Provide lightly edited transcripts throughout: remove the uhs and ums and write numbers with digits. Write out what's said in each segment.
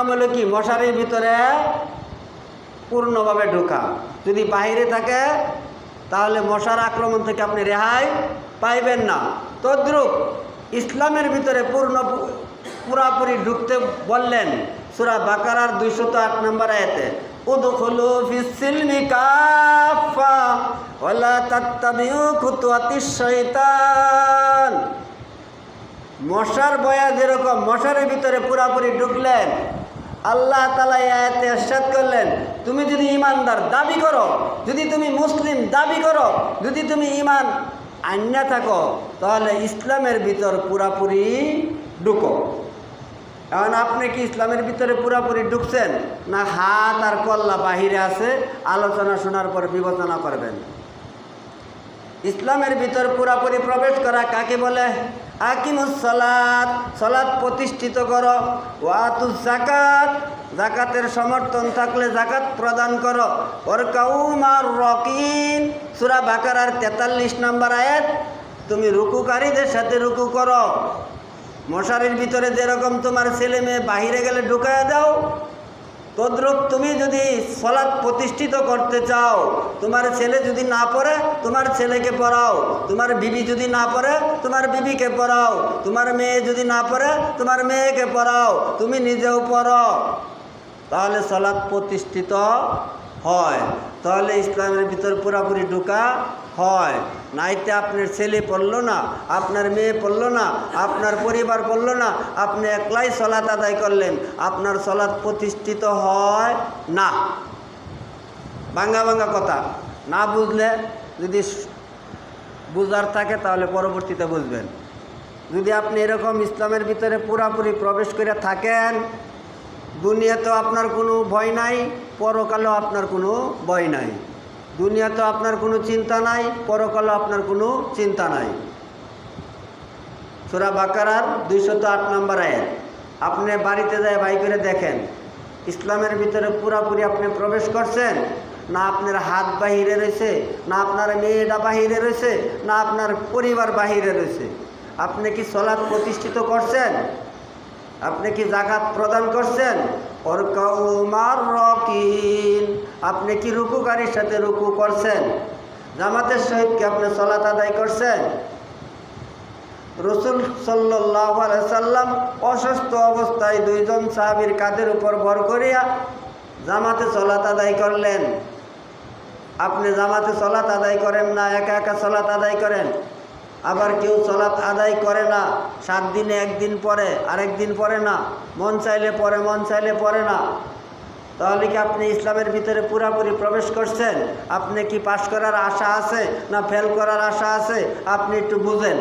নাম হলো কি? মশারির ভিতরে পূর্ণভাবে ঢোকা। যদি বাহিরে থাকে তাহলে মশার আক্রমণ থেকে আপনি রেহাই পাইবেন না। তদ্রূপ ইসলামের ভিতরে পুরাপুরি ঢুকতে বললেন সূরা বাকারার 208 নম্বর আয়াতে, উদখুলু ফিস-সিলমি কাফা ওয়ালা তাত্তাবিউ খুতুওয়াতিশ শাইতান। মশার বয়া যেরকম মশারের ভিতরে পুরাপুরি ঢুকলেন, আল্লাহ তাআলা এই আয়াতে ইরশাদ করলেন, তুমি যদি ঈমানদার দাবি করো, যদি তুমি মুসলিম দাবি করো, যদি তুমি ঈমান আন্যা থাকো, তাহলে ইসলামের ভিতর পুরাপুরি ঢুকো। এখন আপনি কি ইসলামের ভিতরে পুরাপুরি ঢুকছেন, না হাত আর কল্লা বাহিরে আছে? আলোচনা শোনার পর বিবেচনা করবেন। ইসলামের ভিতর পুরাপুরি প্রবেশ করা কাকে বলে? আকিমুস সালাত, সালাত প্রতিষ্ঠিত করো। ওয়াতুজ যাকাত, যাকাতের সমর্থন থাকলে যাকাত প্রদান করো। ওয়ারকাউ মার রাকিন, সূরা বাকারার 43 নম্বর আয়াত, তুমি রুকুকারীদের সাথে রুকু করো। মশারির ভিতরে যেরকম তোমার ছেলে মেয়ে বাহিরে গেলে ঢুকায় দাও, তদ্রূপ তুমি যদি সালাত প্রতিষ্ঠিত করতে চাও, তোমার ছেলে যদি না পড়ে তোমার ছেলেকে পড়াও, তোমার বিবি যদি না পড়ে তোমার বিবিকে পড়াও, তোমার মেয়ে যদি না পড়ে তোমার মেয়েকে পড়াও, তুমি নিজেও পড়ো, তাহলে সালাত প্রতিষ্ঠিত হয়। তাহলে ইসলামের ভিতর পুরাপুরি ঢোকা হয়। নাইতে আপনার ছেলে পড়লো না, আপনার মেয়ে পড়লো না, আপনার পরিবার পড়লো না, আপনি একলাই সালাত আদায় করলেন, আপনার সালাত প্রতিষ্ঠিত হয় না। ভাঙ্গা ভাঙ্গা কথা না বুঝলে, যদি বুঝার থাকে তাহলে পরবর্তীতে বুঝবেন। যদি আপনি এরকম ইসলামের ভিতরে পুরাপুরি প্রবেশ করে থাকেন, দুনিয়াতেও আপনার কোনো ভয় নাই, পরকালেও আপনার কোনো ভয় নাই। দুনিয়াতেও আপনার কোনো চিন্তা নাই, পরকালেও আপনার কোনো চিন্তা নাই। সূরা বাকারার 208 নম্বর আয়াত। আপনি বাড়িতে যায় বাই করে দেখেন, ইসলামের ভিতরে পুরাপুরি আপনি প্রবেশ করছেন না? আপনার হাত বাহিরে রয়েছে, না আপনার মেয়েটা বাহিরে রয়েছে, না আপনার পরিবার বাহিরে রয়েছে? আপনি কি সালাত প্রতিষ্ঠিত করছেন? আপনি কি যাকাত প্রদান করছেন? ওয়ারকাউ মার রাকিন, আপনি কি রুকুকারীর সাথে রুকু করছেন? জামাতের সহিত কি আপনি সালাত আদায় করছেন? রাসূল সাল্লাল্লাহু আলাইহি সাল্লাম অসুস্থ অবস্থায় 2 জন সাহাবীর কাঁধের উপর ভর করিয়া জামাতে সালাত আদায় করলেন। আপনি জামাতে সালাত আদায় করেন না, একা একা সালাত আদায় করেন। আবার কেউ সালাত আদায় করে না, 7 দিনে 1 দিন পরে, আরেক দিন পরে না, মন চাইলে পরে, মন চাইলে পরে না। তাহলে কি আপনি ইসলামের ভিতরে পুরাপুরি প্রবেশ করছেন? আপনি কি পাশ করার আশা আছে না ফেল করার আশা আছে? আপনি একটু বুঝেন।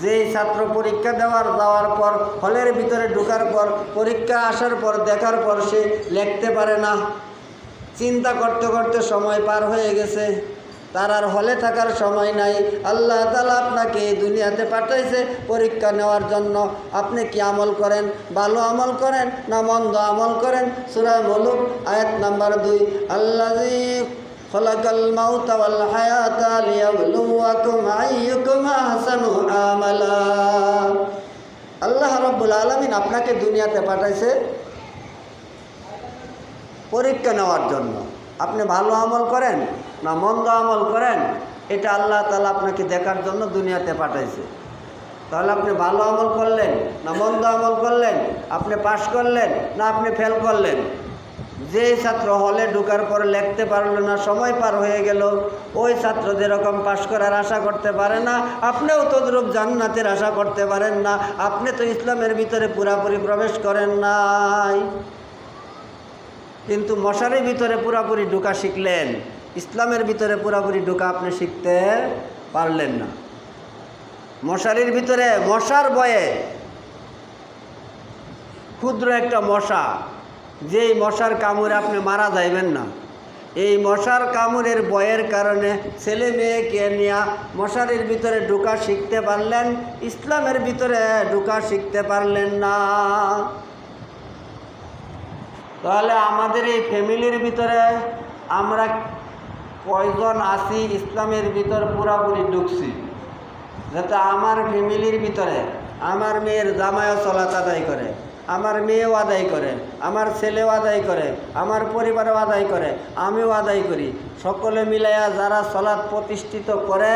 যেই ছাত্র পরীক্ষা যাওয়ার পর, হলের ভিতরে ঢোকার পর, পরীক্ষা আসার পর, দেখার পর সে লিখতে পারে না, চিন্তা করতে করতে সময় পার হয়ে গেছে, তার আর হলে থাকার সময় নাই। আল্লাহ তাআলা আপনাকে দুনিয়াতে পাঠাইছে পরীক্ষা নেওয়ার জন্য। আপনি কি আমল করেন? ভালো আমল করেন না মন্দ আমল করেন? সূরা মুলুক আয়াত নাম্বার 2, আল্লাযী খালাকাল মাউতা ওয়াল হায়াতা লিয়াবলুয়াকুম আইয়ুকুম আহসানু আমালা। আল্লাহ রাব্বুল আলামিন আপনাকে দুনিয়াতে পাঠাইছে পরীক্ষা নেওয়ার জন্য। আপনি ভালো আমল করেন না মন্দ আমল করেন, এটা আল্লাহ তাআলা আপনাকে দেখার জন্য দুনিয়াতে পাঠাইছে। তাহলে আপনি ভালো আমল করলেন না মন্দ আমল করলেন? আপনি পাশ করলেন না আপনি ফেল করলেন? যে ছাত্র হলে ঢোকার পরে লিখতে পারল না, সময় পার হয়ে গেল, ওই ছাত্র যেরকম পাশ করার আশা করতে পারে না, আপনিও তদ্রূপ জান্নাতের আশা করতে পারেন না। আপনি তো ইসলামের ভিতরে পুরাপুরি প্রবেশ করেন নাই, কিন্তু মশারির ভিতরে পুরাপুরি ঢোকা শিখলেন, ইসলামের ভিতরে পুরাপুরি ঢোকা আপনি শিখতে পারলেন না। মশারির ভিতরে মশার ভয়ে, ক্ষুদ্র একটা মশা, যেই মশার কামড়ে আপনি মারা যাইবেন না, এই মশার কামড়ের ভয়ের কারণে ছেলে মেয়েকে নিয়ে মশারির ভিতরে ঢোকা শিখতে পারলেন, ইসলামের ভিতরে ঢোকা শিখতে পারলেন না। তাহলে আমাদের এই ফ্যামিলির ভিতরে আমরা কয়জন আছি ইসলামের ভিতর পুরাপুরি ঢুকছি? যাতে আমার ফ্যামিলির ভিতরে আমার মেয়ের জামাইও সালাত আদায় করে, আমার মেয়েও আদায় করে, আমার ছেলেও আদায় করে, আমার পরিবারও আদায় করে, আমিও আদায় করি। সকলে মিলাইয়া যারা সলাৎ প্রতিষ্ঠিত করে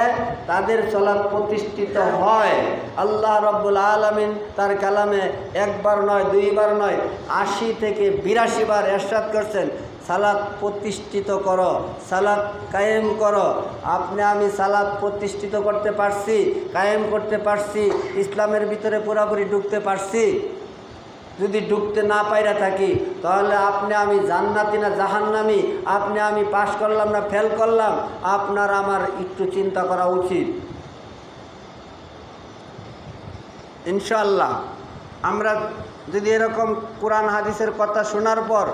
তাদের সলাৎ প্রতিষ্ঠিত হয়। আল্লাহ রাব্বুল আলামিন তার কালামে একবার নয়, দুইবার নয়, 80 থেকে 82 বার ইরশাদ করছেন, সালাত প্রতিষ্ঠিত করো, সালাত কায়েম করো। আপনি আমি সালাত প্রতিষ্ঠিত করতে পারছি, কায়েম করতে পারছি, ইসলামের ভিতরে পুরোপুরি ঢুকতে পারছি? যদি ঢুকতে না পাইরা থাকি তাহলে আপনি আমি জান্নাতি না জাহান্নামী, আপনি আমি পাস করলাম না ফেল করলাম, আপনার আমার একটু চিন্তা করা উচিত। ইনশাআল্লাহ আমরা যদি এরকম কোরআন হাদিসের কথা শোনার পর